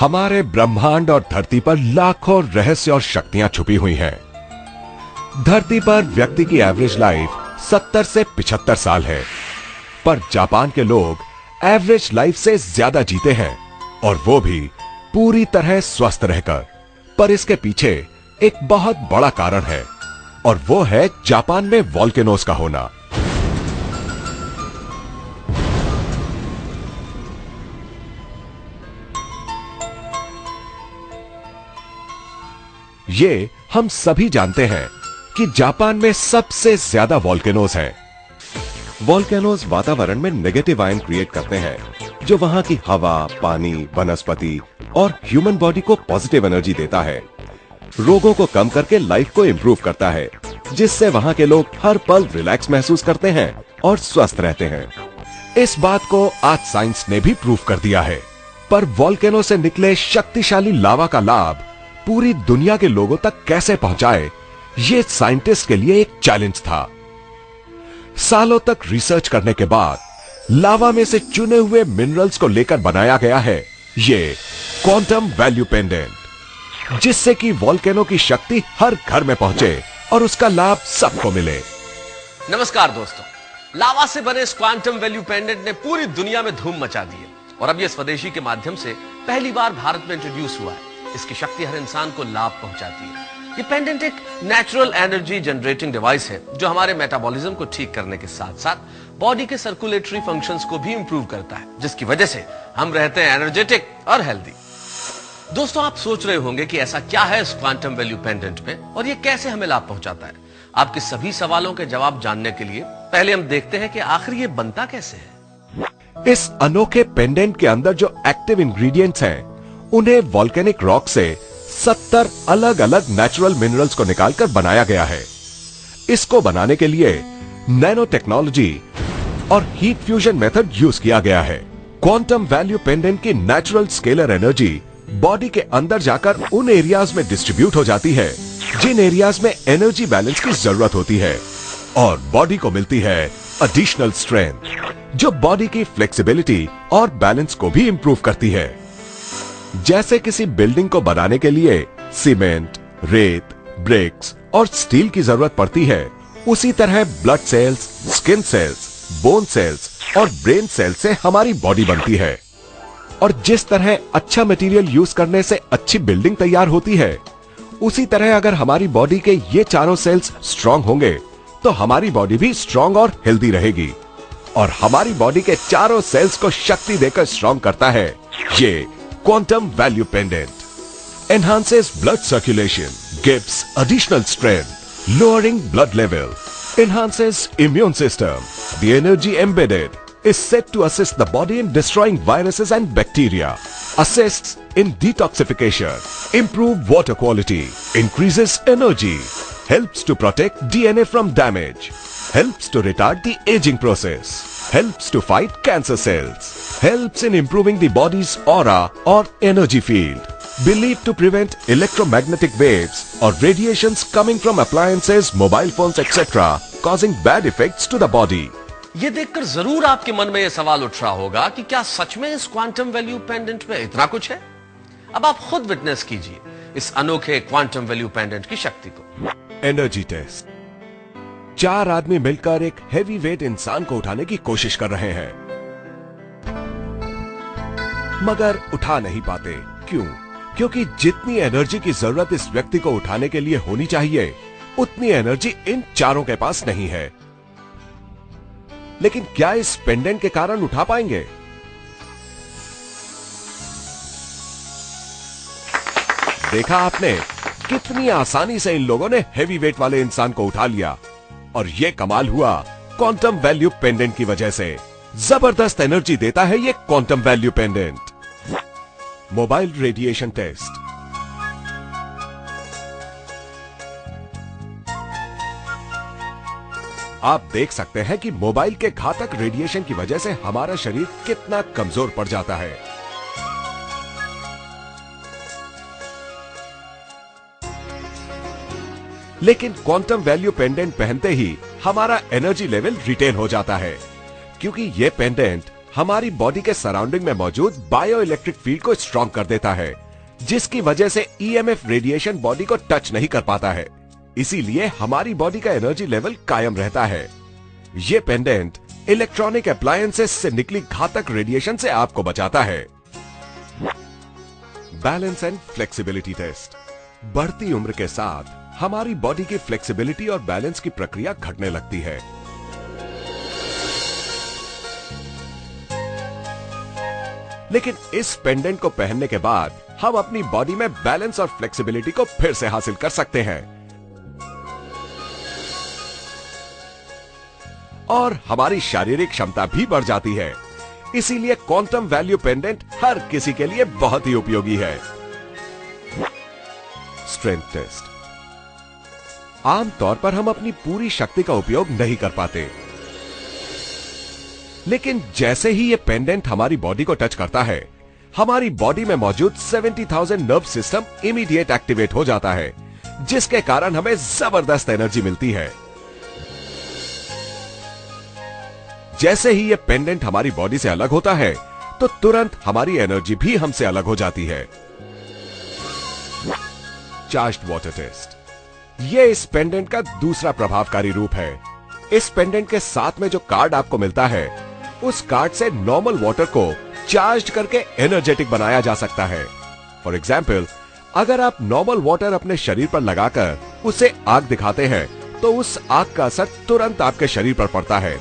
हमारे ब्रह्मांड और धरती पर लाखों रहस्य और शक्तियां छुपी हुई हैं। धरती पर व्यक्ति की एवरेज लाइफ 70 से 75 साल है, पर जापान के लोग एवरेज लाइफ से ज्यादा जीते हैं, और वो भी पूरी तरह स्वस्थ रहकर। पर इसके पीछे एक बहुत बड़ा कारण है, और वो है जापान में वोल्केनोज का होना। ये हम सभी जानते हैं कि जापान में सबसे ज्यादा वोल्केनोज हैं। वोल्केनोज वातावरण में नेगेटिव आयन क्रिएट करते हैं, जो वहां की हवा, पानी, वनस्पति और ह्यूमन बॉडी को पॉजिटिव एनर्जी देता है। रोगों को कम करके लाइफ को इंप्रूव करता है, जिससे वहां के लोग हर पल रिलैक्स महसूस करते हैं और स्वस्थ रहते हैं। इस बात को आज साइंस ने भी प्रूव कर दिया है। पर वोल्केनो से निकले शक्तिशाली लावा का लाभ पूरी दुनिया के लोगों तक कैसे पहुंचाए, ये साइंटिस्ट के लिए एक चैलेंज था। सालों तक रिसर्च करने के बाद लावा में से चुने हुए मिनरल्स को लेकर बनाया गया है ये क्वांटम वैल्यू पेंडेंट, जिससे कि वोल्केनो की शक्ति हर घर में पहुंचे और उसका लाभ सबको मिले। नमस्कार दोस्तों, लावा से बने इस क्वांटम वैल्यू पेंडेंट ने पूरी दुनिया में धूम मचा दी है, और अब ये स्वदेशी के माध्यम से पहली बार भारत में इंट्रोड्यूस हुआ है। इसकी शक्ति हर इंसान को लाभ पहुंचाती है। ये पेंडेंट एक नेचुरल एनर्जी जनरेटिंग डिवाइस है, जो हमारे मेटाबॉलिज्म को ठीक करने के साथ साथ बॉडी के सर्कुलेटरी फंक्शंस को भी इंप्रूव करता है, जिसकी वजह से हम रहते हैं एनर्जेटिक और हेल्दी। दोस्तों, आप सोच रहे होंगे कि ऐसा क्या है इस क्वांटम वैल्यू पेंडेंट में और ये कैसे हमें लाभ पहुंचाता है। आपके सभी सवालों के जवाब जानने के लिए पहले हम देखते हैं कि आखिर ये बनता कैसे है। इस अनोखे पेंडेंट के अंदर जो एक्टिव इंग्रेडिएंट्स हैं, उन्हें वोल्केनिक रॉक से 70 अलग अलग नेचुरल मिनरल्स को निकालकर बनाया गया है। इसको बनाने के लिए नैनो टेक्नोलॉजी और हीट फ्यूजन मेथड यूज किया गया है। क्वांटम वैल्यू पेंडेंट की नेचुरल स्केलर एनर्जी बॉडी के अंदर जाकर उन एरियाज में डिस्ट्रीब्यूट हो जाती है जिन एरियाज में एनर्जी बैलेंस की जरूरत होती है, और बॉडी को मिलती है एडिशनल स्ट्रेंथ, जो बॉडी की फ्लेक्सिबिलिटी और बैलेंस को भी इंप्रूव करती है। जैसे किसी बिल्डिंग को बनाने के लिए सीमेंट, रेत, ब्रिक्स और स्टील की जरूरत पड़ती है, उसी तरह blood cells, skin cells, bone cells और ब्रेन सेल्स से हमारी बॉडी बनती है। और जिस तरह अच्छा मटेरियल यूज करने से अच्छी बिल्डिंग तैयार होती है, उसी तरह अगर हमारी बॉडी के ये चारों सेल्स स्ट्रांग होंगे तो हमारी बॉडी भी स्ट्रांग और हेल्दी रहेगी। और हमारी बॉडी के चारों सेल्स को शक्ति देकर स्ट्रांग करता है ये quantum value pendant. Enhances blood circulation, gives additional strength, lowering blood level, enhances immune system. The energy embedded is said to assist the body in destroying viruses and bacteria, assists in detoxification, improve water quality, increases energy, helps to protect DNA from damage, helps to retard the aging process, helps to fight cancer cells, helps in improving the body's aura or energy field, believed to prevent electromagnetic waves or radiations coming from appliances, mobile phones, etc., causing bad effects to the body. ये देखकर जरूर आपके मन में यह सवाल उठ रहा होगा कि क्या सच में इस क्वांटम वैल्यू पेंडेंट में इतना कुछ है। अब आप खुद विटनेस कीजिए इस अनोखे क्वांटम वैल्यू पेंडेंट की शक्ति को। Energy test. 4 आदमी मिलकर एक हैवी वेट इंसान को उठाने की कोशिश कर रहे हैं, मगर उठा नहीं पाते। क्यों? क्योंकि जितनी एनर्जी की जरूरत इस व्यक्ति को उठाने के लिए होनी चाहिए, उतनी एनर्जी इन चारों के पास नहीं है। लेकिन क्या इस पेंडेंट के कारण उठा पाएंगे? देखा आपने कितनी आसानी से इन लोगों ने हैवी वेट वाले इंसान को उठा लिया, और यह कमाल हुआ क्वांटम वैल्यू पेंडेंट की वजह से। जबरदस्त एनर्जी देता है ये quantum value pendant. Mobile radiation test. आप देख सकते हैं कि मोबाइल के घातक रेडिएशन की वजह से हमारा शरीर कितना कमजोर पड़ जाता है। लेकिन क्वांटम वैल्यू पेंडेंट पहनते ही हमारा एनर्जी लेवल रिटेन हो जाता है, क्योंकि यह पेंडेंट हमारी बॉडी के सराउंडिंग में मौजूद बायो इलेक्ट्रिक फील्ड को स्ट्रॉन्ग कर देता है, जिसकी वजह से ईएमएफ रेडिएशन बॉडी को टच नहीं कर पाता है। इसीलिए हमारी बॉडी का एनर्जी लेवल कायम रहता है। ये पेंडेंट इलेक्ट्रॉनिक अप्लायंसेस से निकली घातक रेडिएशन से आपको बचाता है। Balance and flexibility test. बढ़ती उम्र के साथ हमारी बॉडी की फ्लेक्सिबिलिटी और बैलेंस की प्रक्रिया घटने लगती है। लेकिन इस पेंडेंट को पहनने के बाद हम अपनी बॉडी में बैलेंस और फ्लेक्सिबिलिटी को फिर से हासिल कर सकते हैं और हमारी शारीरिक क्षमता भी बढ़ जाती है। इसीलिए क्वांटम वैल्यू पेंडेंट हर किसी के लिए बहुत ही उपयोगी है। Strength test. आमतौर पर हम अपनी पूरी शक्ति का उपयोग नहीं कर पाते, लेकिन जैसे ही ये पेंडेंट हमारी बॉडी को टच करता है, हमारी बॉडी में मौजूद 70,000 नर्व सिस्टम इमीडिएट एक्टिवेट हो जाता है, जिसके कारण हमें जबरदस्त एनर्जी मिलती है। जैसे ही ये पेंडेंट हमारी बॉडी से अलग होता है, तो तुरंत हमारी एनर्जी भी हमसे अलग हो जाती है। Charged water test. ये इस पेंडेंट का दूसरा प्रभावकारी रूप है। इस पेंडेंट के साथ में जो कार्ड आपको मिलता है, उस कार्ड से नॉर्मल वाटर को चार्ज करके एनर्जेटिक बनाया जा सकता है। फॉर एग्जाम्पल, अगर आप नॉर्मल वाटर अपने शरीर पर लगाकर उसे आग दिखाते हैं, तो उस आग का असर तुरंत आपके शरीर पर पड़ता है।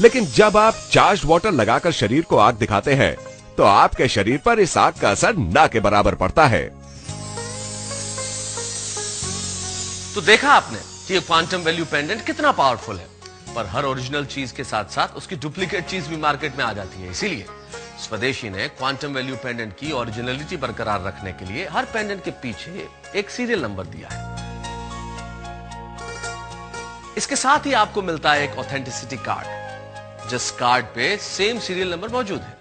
लेकिन जब आप चार्ज वाटर लगाकर शरीर को आग दिखाते हैं, तो आपके शरीर पर इस आग का असर ना के बराबर पड़ता है। तो देखा आपने कि ये क्वांटम वैल्यू पेंडेंट कितना पावरफुल है, पर हर ओरिजिनल चीज के साथ साथ उसकी डुप्लीकेट चीज भी मार्केट में आ जाती है। इसीलिए स्वदेशी ने क्वांटम वैल्यू पेंडेंट की ओरिजिनलिटी बरकरार रखने के लिए हर पेंडेंट के पीछे एक सीरियल नंबर दिया है। इसके साथ ही आपको मिलता है एक ऑथेंटिसिटी कार्ड, जिस कार्ड पे सेम सीरियल नंबर मौजूद है।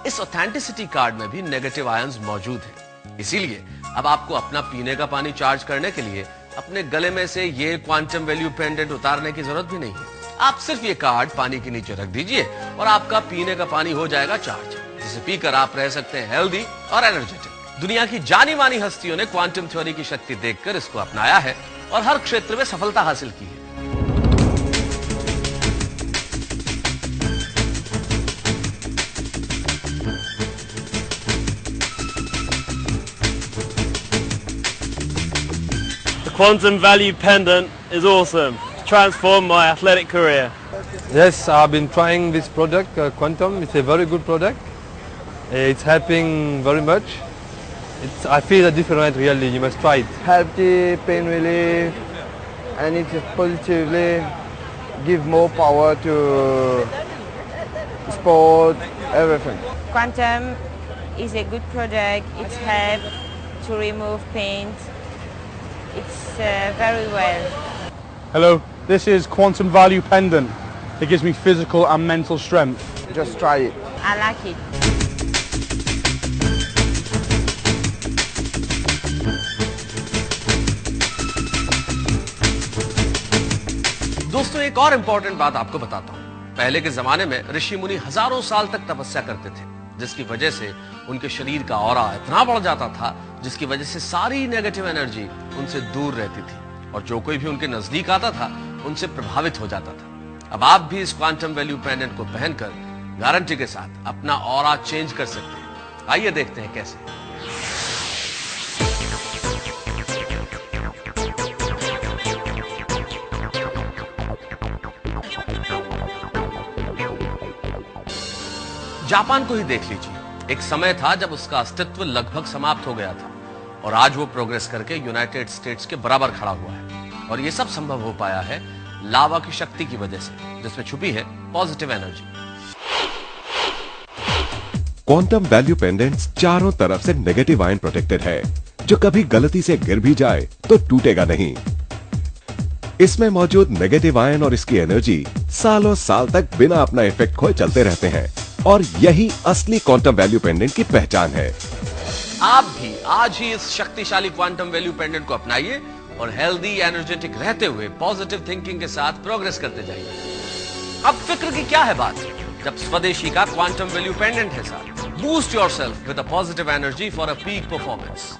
इस ऑथेंटिसिटी कार्ड में भी नेगेटिव आयंस मौजूद हैं। इसीलिए अब आपको अपना पीने का पानी चार्ज करने के लिए अपने गले में से ये क्वांटम वैल्यू पेंडेंट उतारने की जरूरत भी नहीं है। आप सिर्फ ये कार्ड पानी के नीचे रख दीजिए और आपका पीने का पानी हो जाएगा चार्ज, जिसे पीकर आप रह सकते हैं हेल्दी और एनर्जेटिक। दुनिया की जानी मानी हस्तियों ने क्वांटम थ्योरी की शक्ति देखकर इसको अपनाया है और हर क्षेत्र में सफलता हासिल की है। Quantum value pendant is awesome. Transformed my athletic career. Yes, I've been trying this product, Quantum. It's a very good product. It's helping very much. I feel a different really. You must try it. Healthy, pain relief, and it positively give more power to sport, everything. Quantum is a good product. It's help to remove pain. It's very well. Hello, this is Quantum Value Pendant. It gives me physical and mental strength. Just try it. I like it. दोस्तों, एक और important बात आपको बताता हूं। पहले के जमाने में ऋषि मुनि हजारों साल तक तपस्या करते थे, जिसकी वजह से उनके शरीर का ऑरा इतना बढ़ जाता था, जिसकी वजह से सारी नेगेटिव एनर्जी उनसे दूर रहती थी और जो कोई भी उनके नजदीक आता था उनसे प्रभावित हो जाता था। अब आप भी इस क्वांटम वैल्यू पेंडेंट को पहनकर गारंटी के साथ अपना ऑरा चेंज कर सकते हैं। आइए देखते हैं कैसे। जापान को ही देख लीजिए। एक समय था जब उसका अस्तित्व लगभग समाप्त हो गया था और आज वो प्रोग्रेस करके यूनाइटेड स्टेट्स के बराबर खड़ा हुआ है। और ये सब संभव हो पाया है लावा की शक्ति की वजह से, जिसमें छुपी है positive energy. Quantum value pendants चारों तरफ से नेगेटिव आयन प्रोटेक्टेड है, जो कभी गलती से गिर भी जाए तो टूटेगा नहीं। इसमें मौजूद नेगेटिव आयन और इसकी एनर्जी सालों साल तक बिना अपना इफेक्ट खोए चलते रहते हैं और यही असली क्वांटम वैल्यू पेंडेंट की पहचान है। आप भी आज ही इस शक्तिशाली क्वांटम वैल्यू पेंडेंट को अपनाइए और हेल्दी एनर्जेटिक रहते हुए पॉजिटिव थिंकिंग के साथ प्रोग्रेस करते जाइए। अब फिक्र की क्या है बात, जब स्वदेशी का क्वांटम वैल्यू पेंडेंट है साथ। Boost yourself with a positive energy for a peak performance.